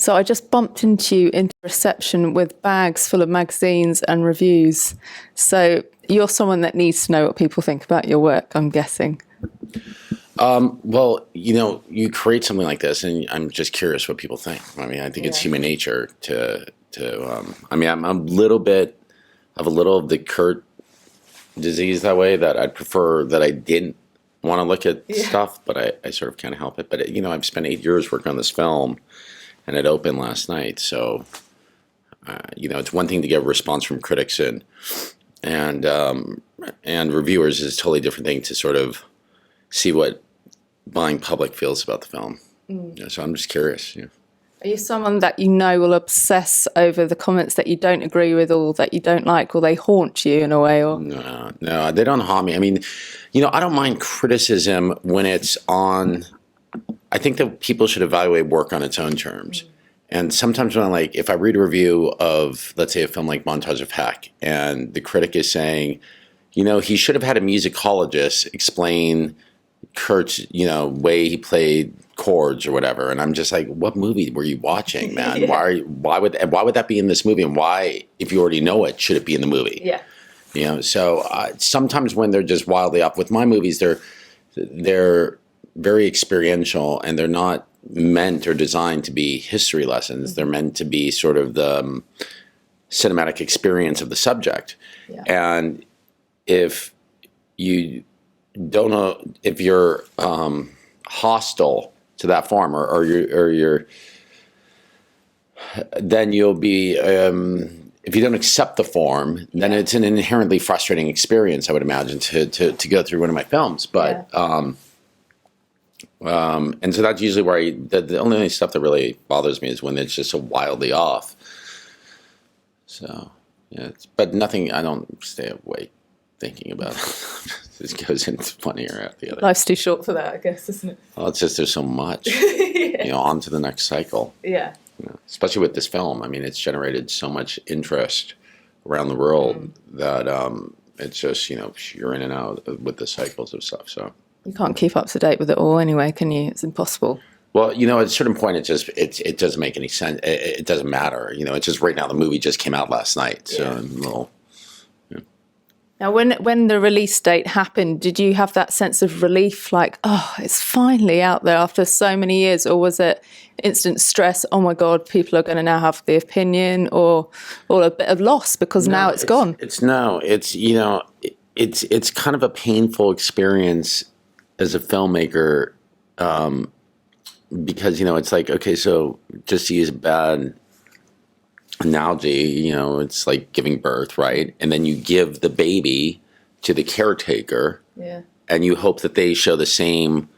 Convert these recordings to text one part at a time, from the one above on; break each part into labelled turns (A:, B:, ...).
A: So I just bumped into you in reception with bags full of magazines and reviews. So you're someone that needs to know what people think about your work, I'm guessing.
B: Well, you create something like this, and I'm just curious what people think. I mean, I think it's human nature I'm a little bit, I have a little of the Kurt disease that way, that I'd prefer that I didn't want to look at stuff, but I sort of can't help it. But, I've spent 8 years working on this film, and it opened last night. So, it's one thing to get a response from critics and reviewers is a totally different thing to sort of see what buying public feels about the film. So I'm just curious.
A: Are you someone that will obsess over the comments that you don't agree with or that you don't like, or they haunt you in a way? Or
B: No, they don't haunt me. I mean, I don't mind criticism when it's on. I think that people should evaluate work on its own terms. And sometimes when if I read a review of, let's say, a film like Montage of Heck, and the critic is saying, he should have had a musicologist explain Kurt's, way he played chords or whatever, and I'm just like, what movie were you watching, man? Why would that be in this movie, and why, if you already know it, should it be in the movie? So sometimes when they're just wildly off with my movies, they're very experiential, and they're not meant or designed to be history lessons. They're meant to be sort of the cinematic experience of the subject. And if you don't know, if you're hostile to that form, or you're, then you'll be, if you don't accept the form, then it's an inherently frustrating experience, I would imagine, to go through one of my films. But and so that's usually where the only stuff that really bothers me is when it's just so wildly off. So but nothing. I don't stay awake thinking about it. It goes into one ear or out the other.
A: Life's too short for that, I guess, isn't it?
B: Well, it's just there's so much. On to the next cycle. Especially with this film. I mean, it's generated so much interest around the world that it's just, you're in and out with the cycles of stuff. So
A: you can't keep up to date with it all anyway, can you? It's impossible.
B: Well, at a certain point, it doesn't make any sense. It doesn't matter. It's just right now the movie just came out last night. So I'm a little...
A: Now, when the release date happened, did you have that sense of relief, like, oh, it's finally out there after so many years? Or was it instant stress, oh, my God, people are going to now have the opinion, or a bit of loss because now it's gone? It's
B: kind of a painful experience as a filmmaker because, it's like, okay, so just to use a bad analogy, it's like giving birth, right? And then you give the baby to the caretaker, and you hope that they show the same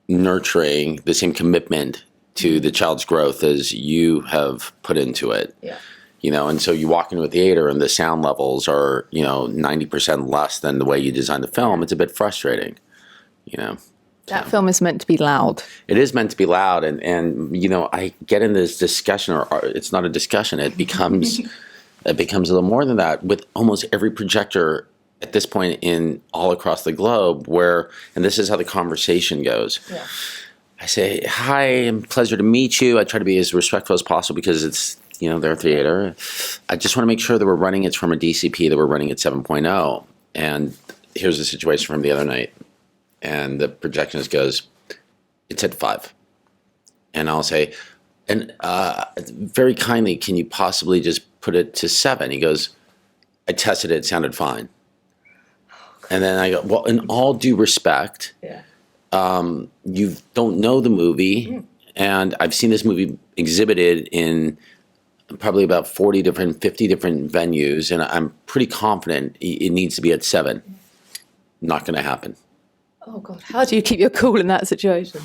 B: nurturing, the same commitment to the child's growth as you have put into it. And so you walk into a theater and the sound levels are 90% less than the way you designed the film. It's a bit frustrating.
A: That film is meant to be loud.
B: It is meant to be loud, and I get in this discussion, or it's not a discussion. It becomes a little more than that with almost every projector at this point in all across the globe. And this is how the conversation goes. I say, "Hi, pleasure to meet you." I try to be as respectful as possible because it's their theater. I just want to make sure that we're running it from a DCP, that we're running at 7.0. And here's the situation from the other night. And the projectionist goes, it's at 5. And I'll say, and very kindly, can you possibly just put it to 7? He goes, I tested it sounded fine. And then I go, well, in all due respect, you don't know the movie. And I've seen this movie exhibited in probably about 50 different venues. And I'm pretty confident it needs to be at 7. Not going to happen.
A: Oh, God. How do you keep your cool in that situation?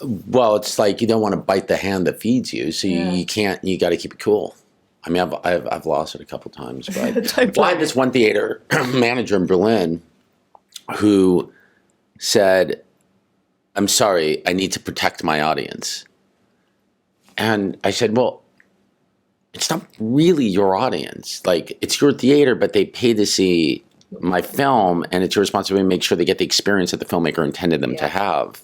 B: Well, it's like you don't want to bite the hand that feeds you, so you can't. You got to keep it cool. I mean, I've lost it a couple times, but I had this one theater manager in Berlin who said, "I'm sorry, I need to protect my audience," and I said, "Well, it's not really your audience. Like, it's your theater, but they pay to see my film, and it's your responsibility to make sure they get the experience that the filmmaker intended them to have."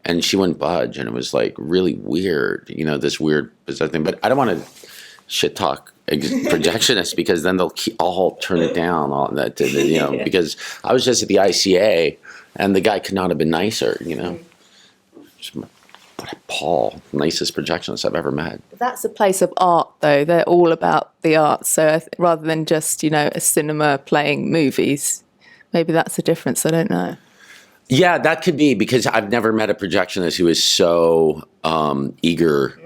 B: and she wouldn't budge, and it was like really weird, this weird bizarre thing. But I don't want to shit talk projectionists because then they'll all turn it down on that, because I was just at the ICA and the guy could not have been nicer, Paul, nicest projectionist I've ever met.
A: That's a place of art, though. They're all about the art. So rather than just, a cinema playing movies, maybe that's the difference. I don't know.
B: Yeah, that could be, because I've never met a projectionist who is so eager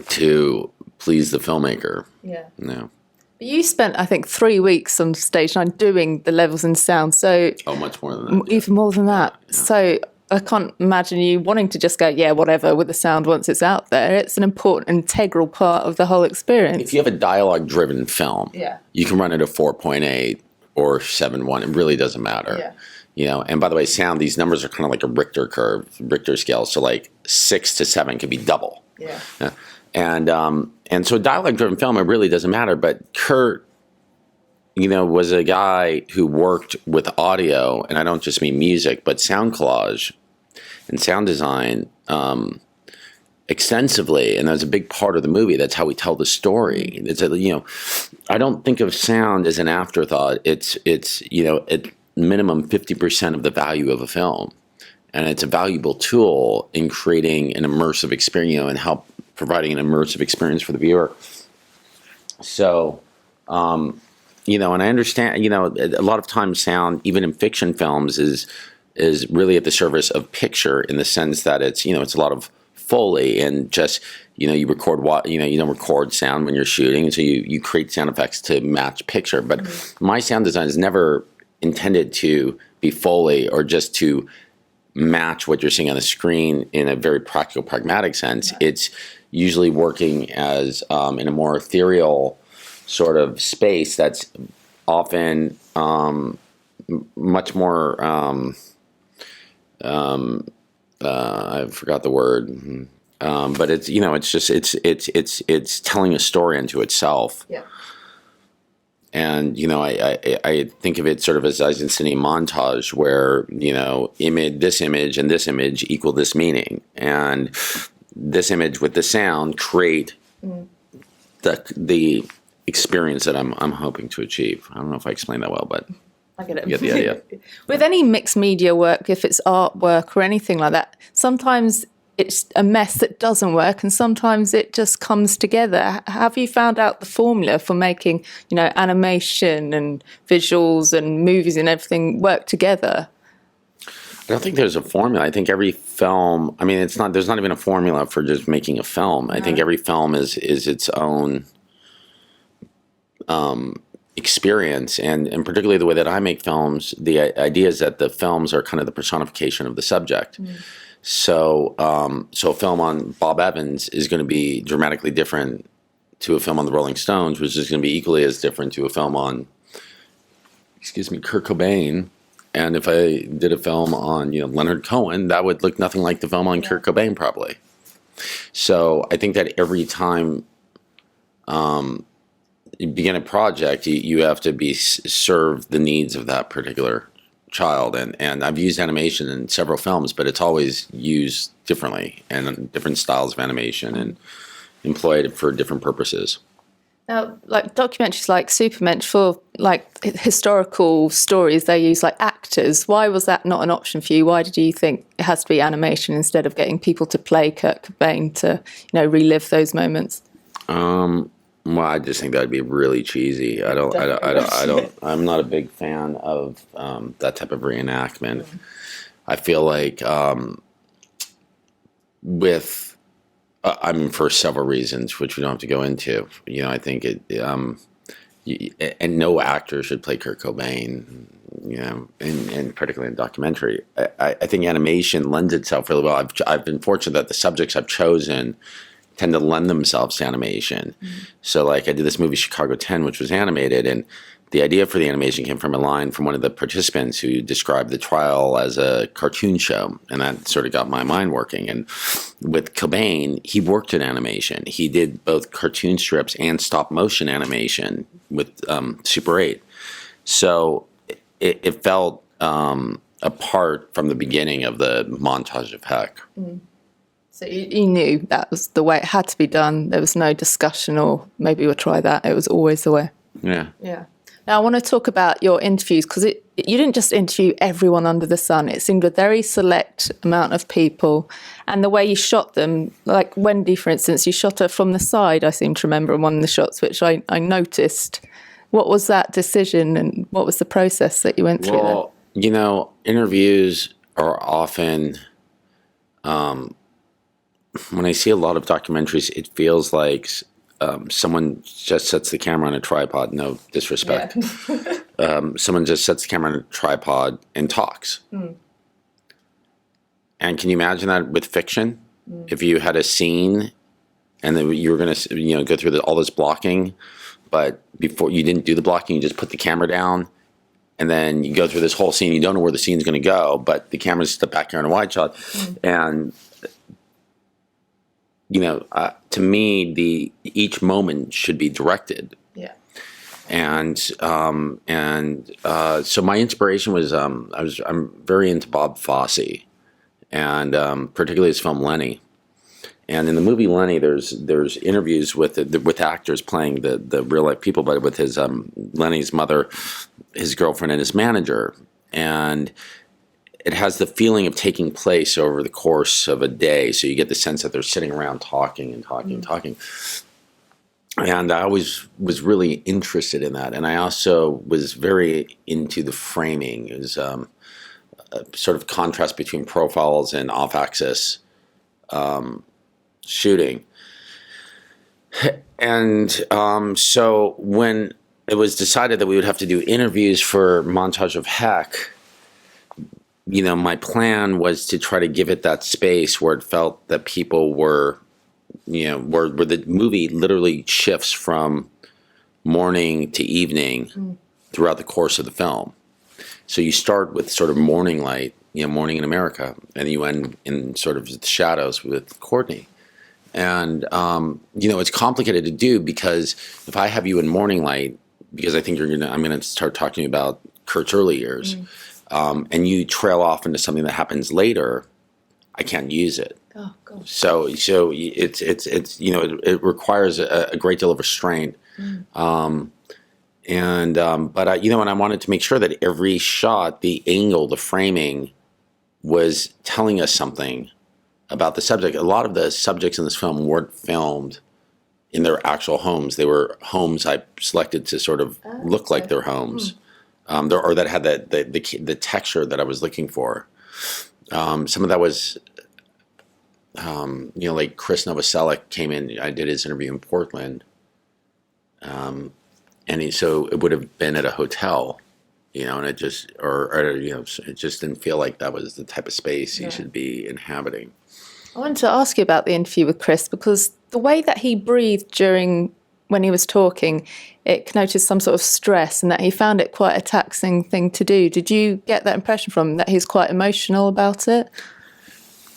B: to please the filmmaker.
A: Yeah.
B: No.
A: But you spent, I think, 3 weeks on stage 9 doing the levels and sound. So
B: much more than that.
A: Even more than that.
B: Yeah.
A: So I can't imagine you wanting to just go, yeah, whatever, with the sound once it's out there. It's an important, integral part of the whole experience.
B: If you have a dialogue-driven film, you can run it at 4.8 or 7.1. It really doesn't matter. Yeah. And by the way, sound, these numbers are kind of like a Richter curve, Richter scale. So like 6 to 7 can be double.
A: Yeah.
B: And so a dialogue-driven film, it really doesn't matter. But Kurt, was a guy who worked with audio, and I don't just mean music, but sound collage and sound design extensively, and that's a big part of the movie. That's how we tell the story. It's I don't think of sound as an afterthought. It's at minimum 50% of the value of a film, and it's a valuable tool in creating an immersive experience and help providing an immersive experience for the viewer. So, and I understand, a lot of times sound, even in fiction films, is really at the service of picture, in the sense that it's a lot of Foley, and just, you record you don't record sound when you're shooting. And so you create sound effects to match picture. But my sound design is never intended to be Foley or just to match what you're seeing on the screen in a very practical, pragmatic sense. It's usually working as in a more ethereal sort of space that's often much more I forgot the word, but it's it's telling a story unto itself.
A: Yeah.
B: And I think of it sort of as Eisenstein montage, where this image and this image equal this meaning, and this image with the sound create the experience that I'm hoping to achieve. I don't know if I explained that well, but
A: I get it.
B: You get the idea.
A: With any mixed media work, if it's artwork or anything like that, sometimes it's a mess that doesn't work, and sometimes it just comes together. Have you found out the formula for making, animation and visuals and movies and everything work together?
B: I don't think there's a formula. I think every film, there's not even a formula for just making a film. No. I think every film is its own experience, and particularly the way that I make films, the idea is that the films are kind of the personification of the subject. So a film on Bob Evans is going to be dramatically different to a film on the Rolling Stones, which is going to be equally as different to a film on, Kurt Cobain. And if I did a film on, Leonard Cohen, that would look nothing like the film on Kurt Cobain, probably. So I think that every time you begin a project, you have to serve the needs of that particular child. And I've used animation in several films, but it's always used differently, and different styles of animation, and employed for different purposes.
A: Now, like documentaries like Supermensch, for like historical stories, they use like actors. Why was that not an option for you? Why did you think it has to be animation instead of getting people to play Kurt Cobain to, relive those moments?
B: Well, I just think that'd be really cheesy. I'm not a big fan of that type of reenactment. I feel like for several reasons, which we don't have to go into. I think and no actor should play Kurt Cobain. And particularly in documentary, I think animation lends itself really well. I've been fortunate that the subjects I've chosen tend to lend themselves to animation. So like I did this movie Chicago 10, which was animated, and the idea for the animation came from a line from one of the participants who described the trial as a cartoon show, and that sort of got my mind working. And with Cobain, he worked in animation. He did both cartoon strips and stop motion animation with Super 8. So it felt apart from the beginning of the montage of Heck.
A: So you knew that was the way it had to be done. There was no discussion or maybe we'll try that. It was always the way.
B: Yeah.
A: Yeah. Now I want to talk about your interviews because you didn't just interview everyone under the sun. It seemed a very select amount of people. And the way you shot them, like Wendy, for instance, you shot her from the side, I seem to remember in one of the shots, which I noticed. What was that decision and what was the process that you went through there?
B: Well, you know, interviews are often, when I see a lot of documentaries, it feels like someone just sets the camera on a tripod. No disrespect. Yeah. Someone just sets the camera on a tripod and talks. And can you imagine that with fiction? If you had a scene and then you were going to, go through all this blocking, but before you didn't do the blocking, you just put the camera down, and then you go through this whole scene. You don't know where the scene's going to go, but the camera's just back here in a wide shot, and to me, each moment should be directed.
A: Yeah.
B: And so my inspiration was I'm very into Bob Fosse, and particularly his film Lenny. And in the movie Lenny, there's interviews with actors playing the real life people, but with his Lenny's mother, his girlfriend, and his manager, and it has the feeling of taking place over the course of a day. So you get the sense that they're sitting around talking and talking and talking. And I always was really interested in that. And I also was very into the framing. It was a sort of contrast between profiles and off-axis shooting. And so when it was decided that we would have to do interviews for Montage of Heck, my plan was to try to give it that space where it felt that people were, where the movie literally shifts from morning to evening throughout the course of the film. So you start with sort of morning light, morning in America, and you end in sort of the shadows with Courtney. And, it's complicated to do because if I have you in morning light, because I think I'm going to start talking about Kurt's early years, and you trail off into something that happens later, I can't use it.
A: Oh, gosh.
B: So it's it requires a great deal of restraint. But and I wanted to make sure that every shot, the angle, the framing was telling us something about the subject. A lot of the subjects in this film weren't filmed in their actual homes. They were homes I selected to sort of look like their homes. Or that had the texture that I was looking for. Some of that was, like Chris Novoselic came in. I did his interview in Portland, and so it would have been at a hotel, and it just it just didn't feel like that was the type of space he should be inhabiting.
A: I wanted to ask you about the interview with Chris because the way that he breathed when he was talking, it connoted some sort of stress and that he found it quite a taxing thing to do. Did you get that impression from him, that he's quite emotional about it?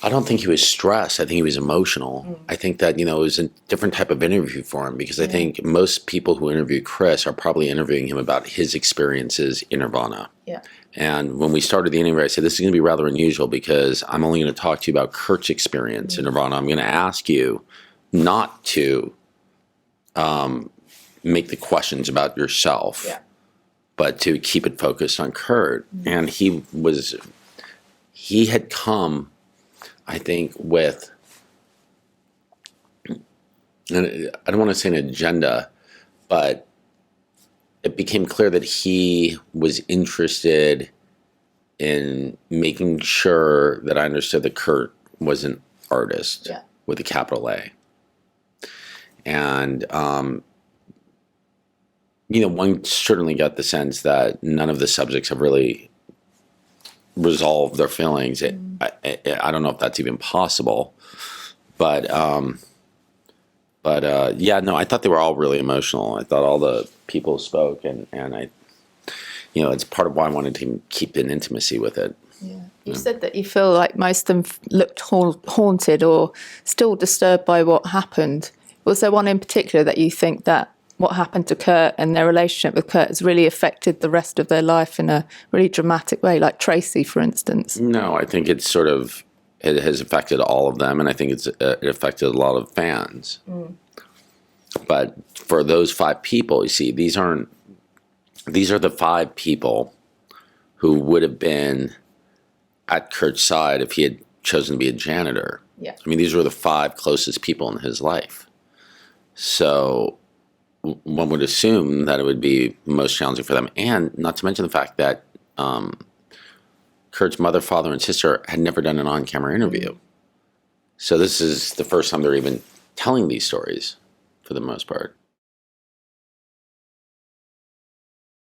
B: I don't think he was stressed. I think he was emotional. I think that, it was a different type of interview for him because I think most people who interview Chris are probably interviewing him about his experiences in Nirvana. Yeah. And when we started the interview, I said, this is going to be rather unusual because I'm only going to talk to you about Kurt's experience in Nirvana. I'm going to ask you not to make the questions about yourself, but to keep it focused on Kurt. And he had come, I think, with, and I don't want to say an agenda, but it became clear that he was interested in making sure that I understood that Kurt was an artist with a capital A. And, one certainly got the sense that none of the subjects have really resolved their feelings. I don't know if that's even possible, but I thought they were all really emotional. I thought all the people spoke, and I, it's part of why I wanted to keep an intimacy with it.
A: Yeah. You said that you feel like most of them looked haunted or still disturbed by what happened. Was there one in particular that you think that what happened to Kurt and their relationship with Kurt has really affected the rest of their life in a really dramatic way, like Tracy, for instance?
B: No, I think it's it has affected all of them, and I think it affected a lot of fans. But for those 5 people, you see, these are the 5 people who would have been at Kurt's side if he had chosen to be a janitor.
A: Yeah.
B: I mean, these were the 5 closest people in his life. So one would assume that it would be most challenging for them, and not to mention the fact that Kurt's mother, father, and sister had never done an on-camera interview. So this is the first time they're even telling these stories, for the most part.